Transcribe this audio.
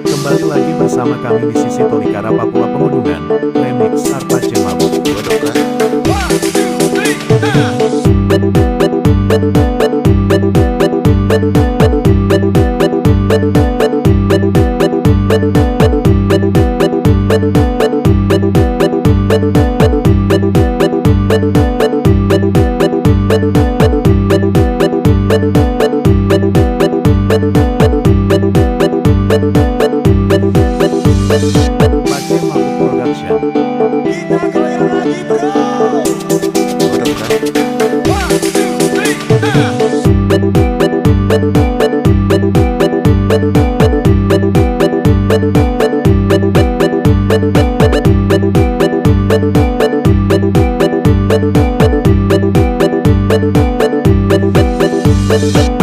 Kembali lagi bersama kami di Sisi Tolikara Papua Pegunungan, Remix Arta Cemabu. Pace Mabuk Production. Kita kelahiran lagi bro. One, two, three, We'll be right back.